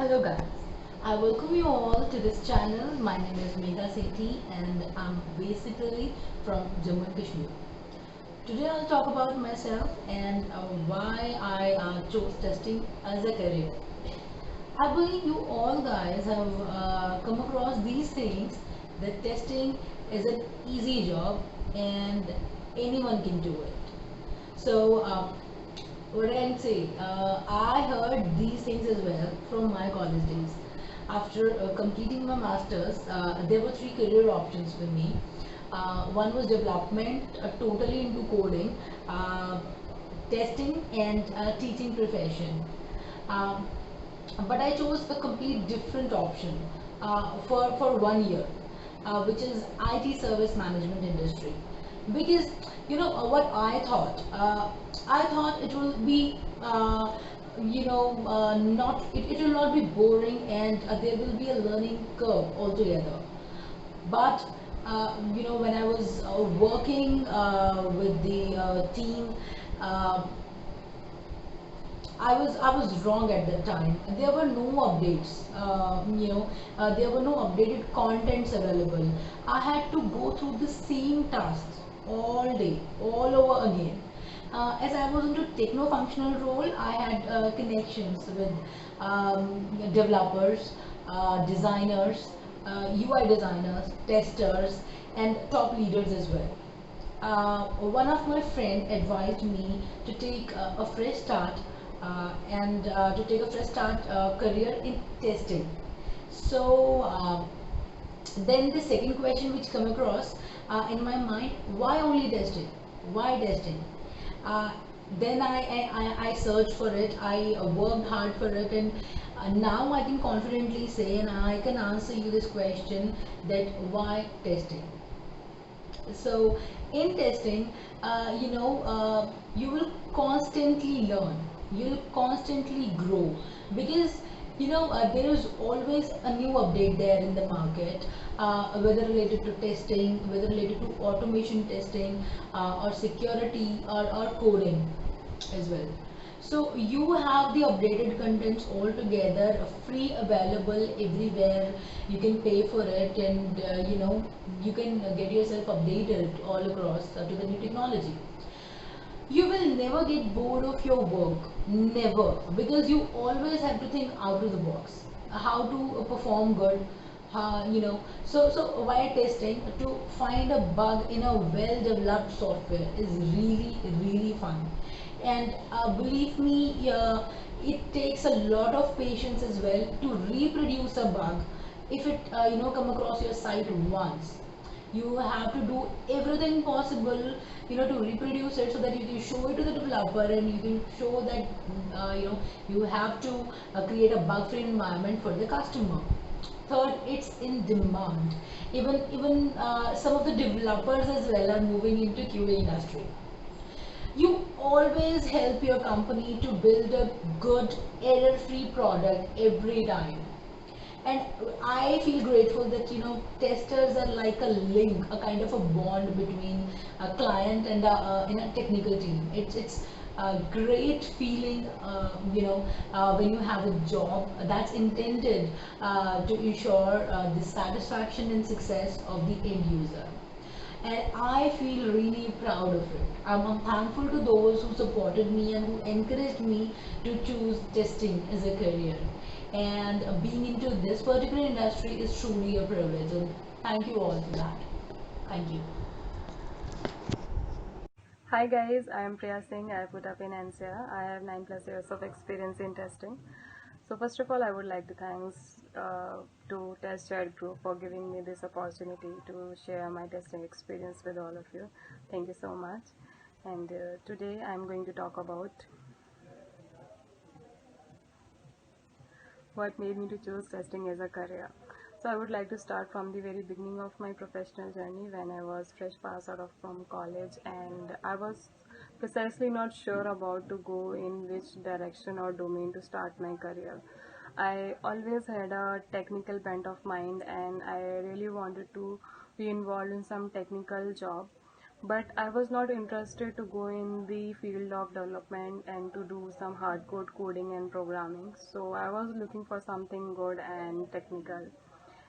Hello guys, I welcome you all to this channel. My name is Megha Sethi and I'm basically from Jammu and Kashmir. Today I'll talk about myself and why I chose testing as a career. I believe you all guys have come across these things that testing is an easy job and anyone can do it. So, what I can say, I heard these things as well from my college days. After completing my masters, there were three career options for me. One was development, totally into coding, uh, testing, and teaching profession. Um, but I chose a complete different option for 1 year, which is IT service management industry. Because what I thought it will be not it will not be boring and there will be a learning curve altogether. But when I was working with the team, uh, I was wrong at that time. There were no updates. There were no updated contents available. I had to go through the same tasks all day, all over again. As I was into techno-functional role, I had connections with developers, designers, UI designers, testers, and top leaders as well. One of my friend advised me to take a fresh start and to take a fresh start career in testing. So then the second question which come across in my mind, why only testing? Why testing? Uh, then I searched for it. I worked hard for it, and now I can confidently say, and I can answer you this question that why testing. So in testing, you will constantly learn, you will constantly grow because there is always a new update there in the market, whether related to testing, whether related to automation testing, or security, or coding as well. So you have the updated contents all together, free, available everywhere. You can pay for it, and you can get yourself updated all across to the new technology. You will never get bored of your work, never, because you always have to think out of the box, how to perform good. So while testing, to find a bug in a well developed software is really really fun. And believe me, it takes a lot of patience as well to reproduce a bug if it come across your site once. You have to do everything possible to reproduce it so that you can show it to the developer, and you can show that you have to create a bug free environment for the customer. Third, it's in demand. Even some of the developers as well are moving into QA industry. You always help your company to build a good error free product every time. And I feel grateful that testers are like a link, a kind of a bond between a client and in a technical team. It's a great feeling, when you have a job that's intended to ensure the satisfaction and success of the end user. And I feel really proud of it. I'm thankful to those who supported me and who encouraged me to choose testing as a career. And being into this particular industry is truly a privilege. And thank you all for that. Thank you. Hi guys, I am Priya Singh. I put up in NCR. I have 9+ years of experience in testing. So first of all, I would like to thanks to Test Chat Group for giving me this opportunity to share my testing experience with all of you. Thank you so much. And today I am going to talk about what made me to choose testing as a career. So I would like to start from the very beginning of my professional journey when I was fresh pass out of from college, and I was precisely not sure about to go in which direction or domain to start my career. I always had a technical bent of mind, and I really wanted to be involved in some technical job. but I was not interested to go in the field of development and to do some hardcore coding and programming. So I was looking for something good and technical.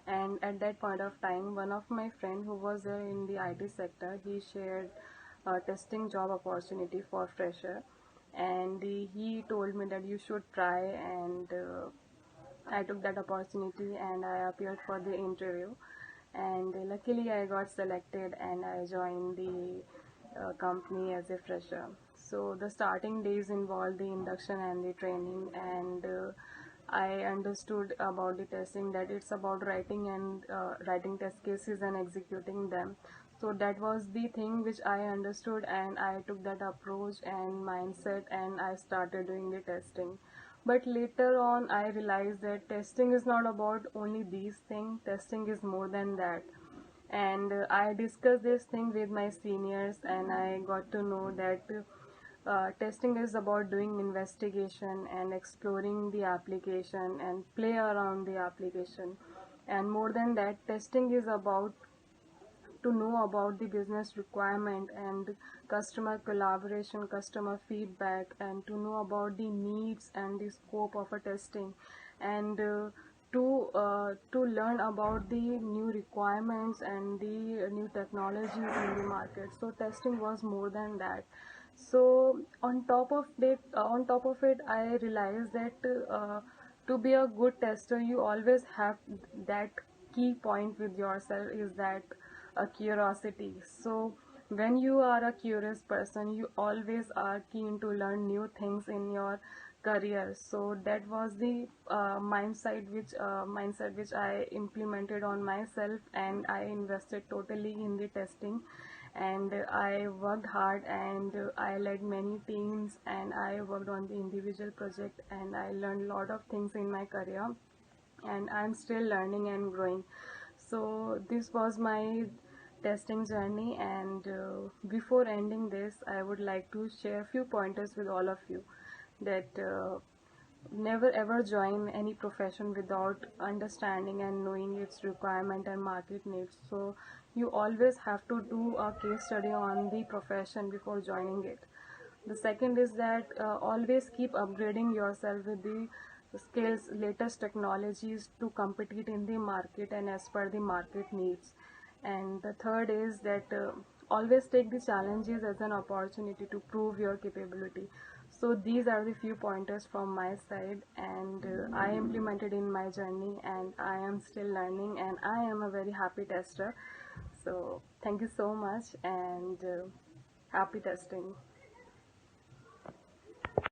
And at that point of time, one of my friend who was there in the IT sector, he shared a testing job opportunity for fresher, and he told me that you should try, and I took that opportunity and I appeared for the interview, and luckily I got selected and I joined the company as a fresher. So the starting days involved the induction and the training, and I understood about the testing that it's about writing and writing test cases and executing them. So that was the thing which I understood, and I took that approach and mindset and I started doing the testing. But later on I realized that testing is not about only these things, testing is more than that. And I discussed this thing with my seniors and I got to know that testing is about doing investigation and exploring the application and play around the application. And more than that, testing is about to know about the business requirement and customer collaboration, customer feedback, and to know about the needs and the scope of a testing, and to learn about the new requirements and the new technologies in the market. So testing was more than that. So on top of it, I realized that to be a good tester, you always have that key point with yourself is that a curiosity. So when you are a curious person, you always are keen to learn new things in your career. So that was the mindset which I implemented on myself, and I invested totally in the testing, and I worked hard, and I led many teams, and I worked on the individual project, and I learned a lot of things in my career, and I'm still learning and growing. So this was my testing journey, and before ending this, I would like to share a few pointers with all of you that never ever join any profession without understanding and knowing its requirement and market needs. So you always have to do a case study on the profession before joining it. The second is that always keep upgrading yourself with the skills, latest technologies to compete in the market and as per the market needs. And the third is that always take the challenges as an opportunity to prove your capability. So these are the few pointers from my side, and I implemented in my journey, and I am still learning, and I am a very happy tester. So thank you so much, and happy testing.